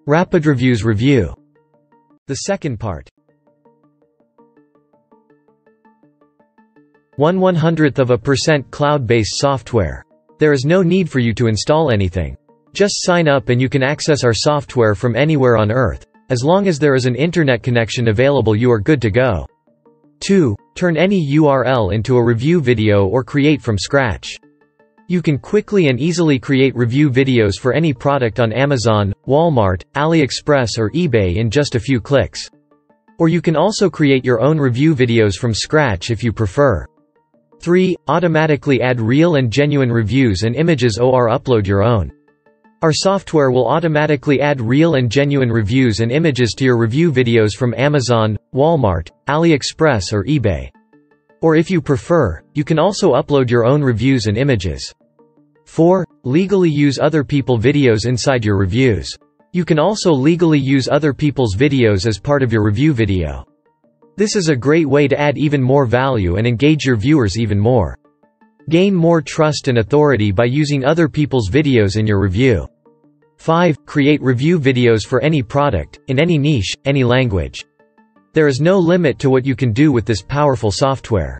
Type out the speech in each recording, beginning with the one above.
RapidReviewz review. The second part. 1/100% cloud-based software. There is no need for you to install anything. Just sign up and you can access our software from anywhere on Earth. As long as there is an internet connection available, you are good to go. 2. Turn any URL into a review video or create from scratch. You can quickly and easily create review videos for any product on Amazon, Walmart, AliExpress or eBay in just a few clicks. Or you can also create your own review videos from scratch if you prefer. 3. Automatically add real and genuine reviews and images or upload your own. Our software will automatically add real and genuine reviews and images to your review videos from Amazon, Walmart, AliExpress or eBay. Or if you prefer, you can also upload your own reviews and images. 4. Legally use other people's videos inside your reviews. You can also legally use other people's videos as part of your review video. This is a great way to add even more value and engage your viewers even more. Gain more trust and authority by using other people's videos in your review. 5. Create review videos for any product, in any niche, any language. There is no limit to what you can do with this powerful software.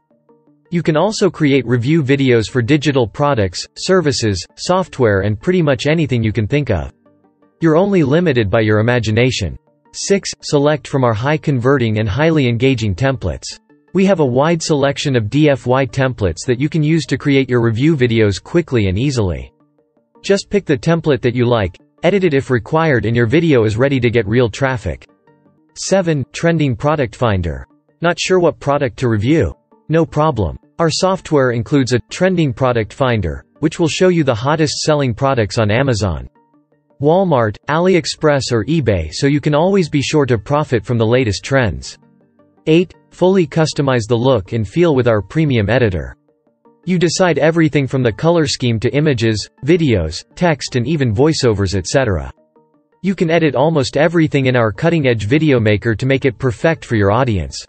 You can also create review videos for digital products, services, software and pretty much anything you can think of. You're only limited by your imagination. 6. Select from our high-converting and highly engaging templates. We have a wide selection of DIY templates that you can use to create your review videos quickly and easily. Just pick the template that you like, edit it if required, and your video is ready to get real traffic. 7. Trending product finder. Not sure what product to review? No problem. Our software includes a trending product finder, which will show you the hottest selling products on Amazon, Walmart, AliExpress or eBay, so you can always be sure to profit from the latest trends. 8. Fully customize the look and feel with our premium editor. You decide everything from the color scheme to images, videos, text and even voiceovers, etc. You can edit almost everything in our cutting-edge video maker to make it perfect for your audience.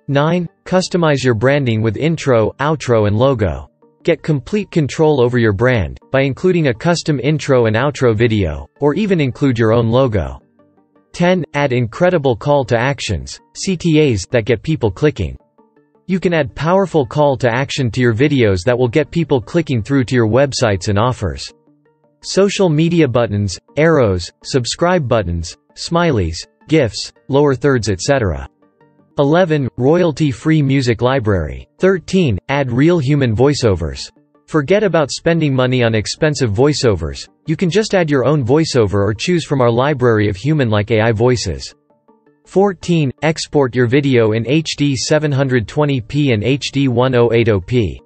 9. Customize your branding with intro, outro and logo. Get complete control over your brand, by including a custom intro and outro video, or even include your own logo. 10. Add incredible call to actions, CTAs, that get people clicking. You can add powerful call to action to your videos that will get people clicking through to your websites and offers. Social media buttons, arrows, subscribe buttons, smileys, GIFs, lower thirds, etc. 11. Royalty-free music library. 13. Add real human voiceovers. Forget about spending money on expensive voiceovers. You can just add your own voiceover or choose from our library of human-like AI voices. 14. Export your video in HD 720p and HD 1080p.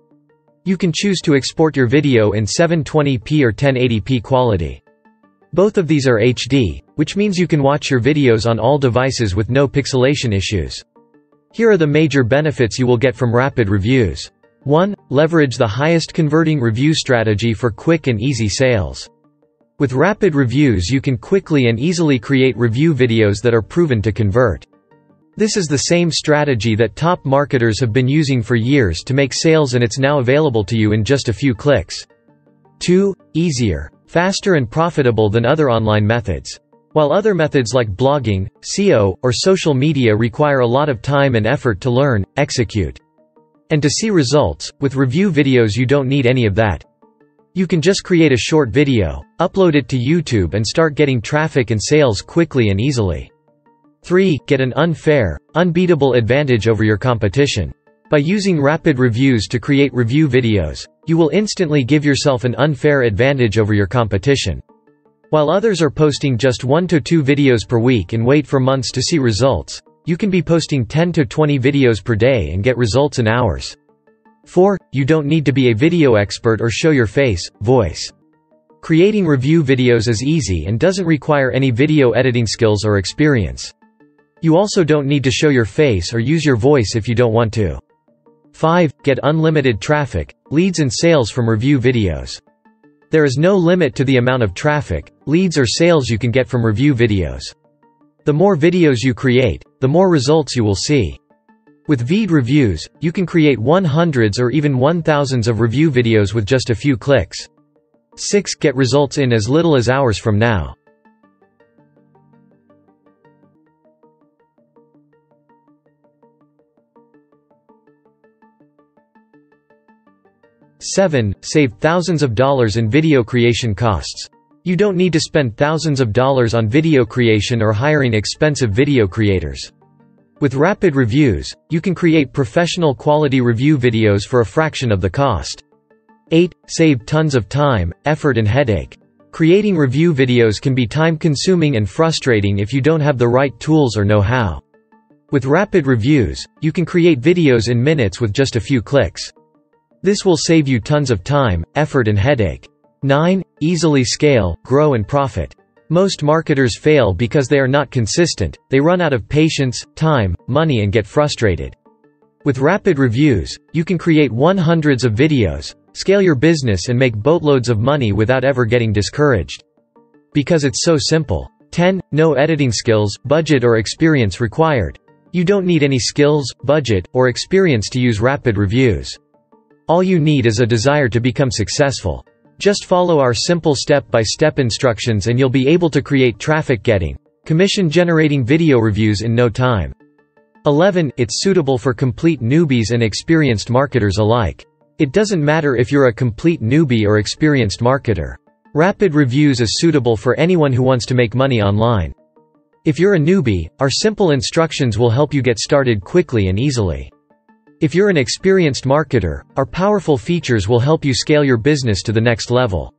You can choose to export your video in 720p or 1080p quality. Both of these are HD, which means you can watch your videos on all devices with no pixelation issues. Here are the major benefits you will get from RapidReviewz. 1. Leverage the highest converting review strategy for quick and easy sales. With RapidReviewz you can quickly and easily create review videos that are proven to convert. This is the same strategy that top marketers have been using for years to make sales, and it's now available to you in just a few clicks. 2. Easier, faster and profitable than other online methods. While other methods like blogging, SEO, or social media require a lot of time and effort to learn, execute, and to see results, with review videos you don't need any of that. You can just create a short video, upload it to YouTube and start getting traffic and sales quickly and easily. 3. Get an unfair, unbeatable advantage over your competition. By using RapidReviewz to create review videos, you will instantly give yourself an unfair advantage over your competition. While others are posting just 1 to 2 videos per week and wait for months to see results, you can be posting 10 to 20 videos per day and get results in hours. 4. You don't need to be a video expert or show your face, voice. Creating review videos is easy and doesn't require any video editing skills or experience. You also don't need to show your face or use your voice if you don't want to. 5. Get unlimited traffic, leads and sales from review videos. There is no limit to the amount of traffic, leads or sales you can get from review videos. The more videos you create, the more results you will see. With RapidReviewz, you can create hundreds or even 1000s of review videos with just a few clicks. 6. Get results in as little as hours from now. 7. Save thousands of dollars in video creation costs. You don't need to spend thousands of dollars on video creation or hiring expensive video creators. With RapidReviewz, you can create professional quality review videos for a fraction of the cost. 8. Save tons of time, effort and headache. Creating review videos can be time-consuming and frustrating if you don't have the right tools or know-how. With RapidReviewz, you can create videos in minutes with just a few clicks. This will save you tons of time, effort and headache. 9. Easily scale, grow and profit. Most marketers fail because they are not consistent, they run out of patience, time, money and get frustrated. With RapidReviewz, you can create hundreds of videos, scale your business and make boatloads of money without ever getting discouraged. Because it's so simple. 10. No editing skills, budget or experience required. You don't need any skills, budget, or experience to use RapidReviewz. All you need is a desire to become successful. Just follow our simple step-by-step instructions and you'll be able to create traffic-getting, commission-generating video reviews in no time. 11. It's suitable for complete newbies and experienced marketers alike. It doesn't matter if you're a complete newbie or experienced marketer. RapidReviewz is suitable for anyone who wants to make money online. If you're a newbie, our simple instructions will help you get started quickly and easily. If you're an experienced marketer, our powerful features will help you scale your business to the next level.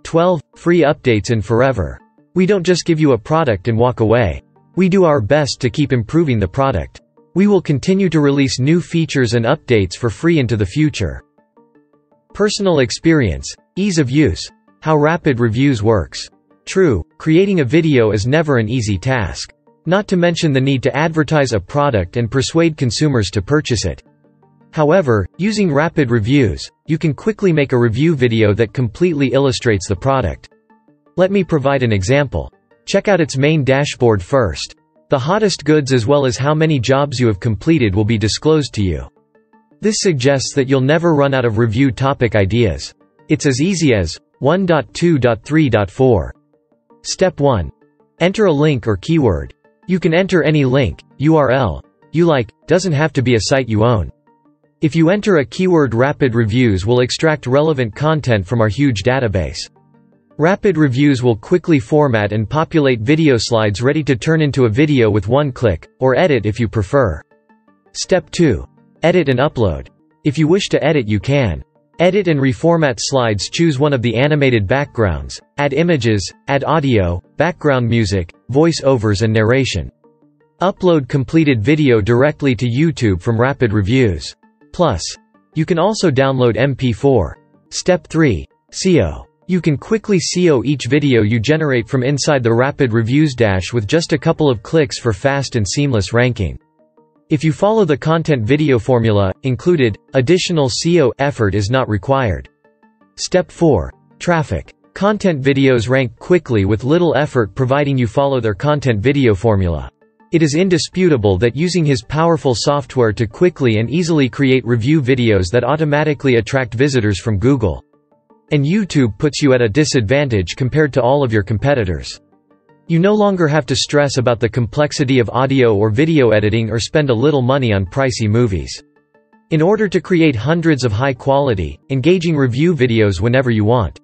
12. Free updates in forever. We don't just give you a product and walk away. We do our best to keep improving the product. We will continue to release new features and updates for free into the future. Personal experience, ease of use. How RapidReviewz works. True, creating a video is never an easy task. Not to mention the need to advertise a product and persuade consumers to purchase it. However, using RapidReviewz, you can quickly make a review video that completely illustrates the product. Let me provide an example. Check out its main dashboard first. The hottest goods as well as how many jobs you have completed will be disclosed to you. This suggests that you'll never run out of review topic ideas. It's as easy as 1.2.3.4. Step 1. Enter a link or keyword. You can enter any link, URL you like, doesn't have to be a site you own. If you enter a keyword, RapidReviewz will extract relevant content from our huge database. RapidReviewz will quickly format and populate video slides ready to turn into a video with one click, or edit if you prefer. Step 2. Edit and upload. If you wish to edit, you can. Edit and reformat slides. Choose one of the animated backgrounds, add images, add audio, background music, voice-overs and narration. Upload completed video directly to YouTube from RapidReviewz. Plus, you can also download MP4. Step 3. SEO. You can quickly SEO each video you generate from inside the RapidReviewz dash with just a couple of clicks for fast and seamless ranking. If you follow the content video formula included, additional SEO effort is not required. Step 4. Traffic. Content videos rank quickly with little effort providing you follow their content video formula. It is indisputable that using his powerful software to quickly and easily create review videos that automatically attract visitors from Google and YouTube puts you at a disadvantage compared to all of your competitors. You no longer have to stress about the complexity of audio or video editing or spend a little money on pricey movies. In order to create hundreds of high-quality, engaging review videos whenever you want.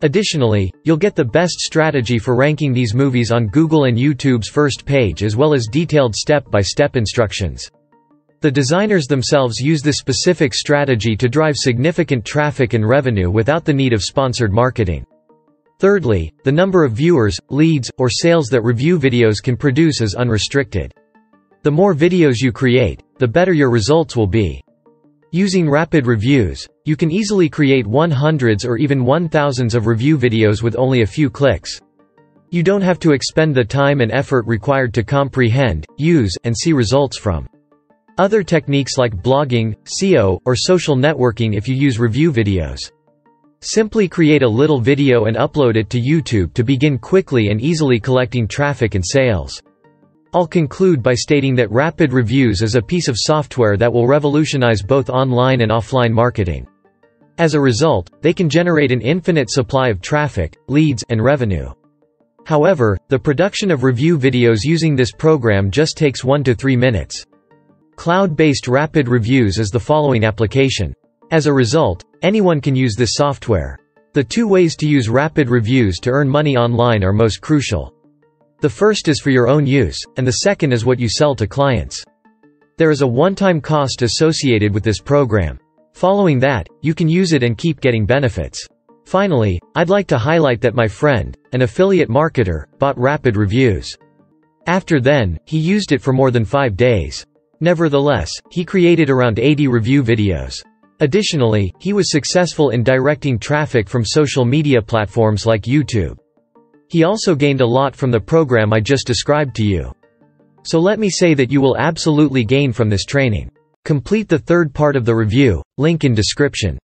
Additionally, you'll get the best strategy for ranking these movies on Google and YouTube's first page as well as detailed step-by-step instructions. The designers themselves use this specific strategy to drive significant traffic and revenue without the need of sponsored marketing. Thirdly, the number of viewers, leads, or sales that review videos can produce is unrestricted. The more videos you create, the better your results will be. Using RapidReviewz, you can easily create hundreds or even thousands of review videos with only a few clicks. You don't have to expend the time and effort required to comprehend, use, and see results from other techniques like blogging, SEO, or social networking if you use review videos. Simply create a little video and upload it to YouTube to begin quickly and easily collecting traffic and sales. I'll conclude by stating that RapidReviewz is a piece of software that will revolutionize both online and offline marketing. As a result, they can generate an infinite supply of traffic, leads, and revenue. However, the production of review videos using this program just takes 1 to 3 minutes. Cloud-based RapidReviewz is the following application. As a result, anyone can use this software. The two ways to use RapidReviewz to earn money online are most crucial. The first is for your own use, and the second is what you sell to clients. There is a one-time cost associated with this program. Following that, you can use it and keep getting benefits. Finally, I'd like to highlight that my friend, an affiliate marketer, bought RapidReviewz. After then, he used it for more than 5 days. Nevertheless, he created around 80 review videos. Additionally, he was successful in directing traffic from social media platforms like YouTube. He also gained a lot from the program I just described to you. So let me say that you will absolutely gain from this training. Complete the third part of the review, link in description.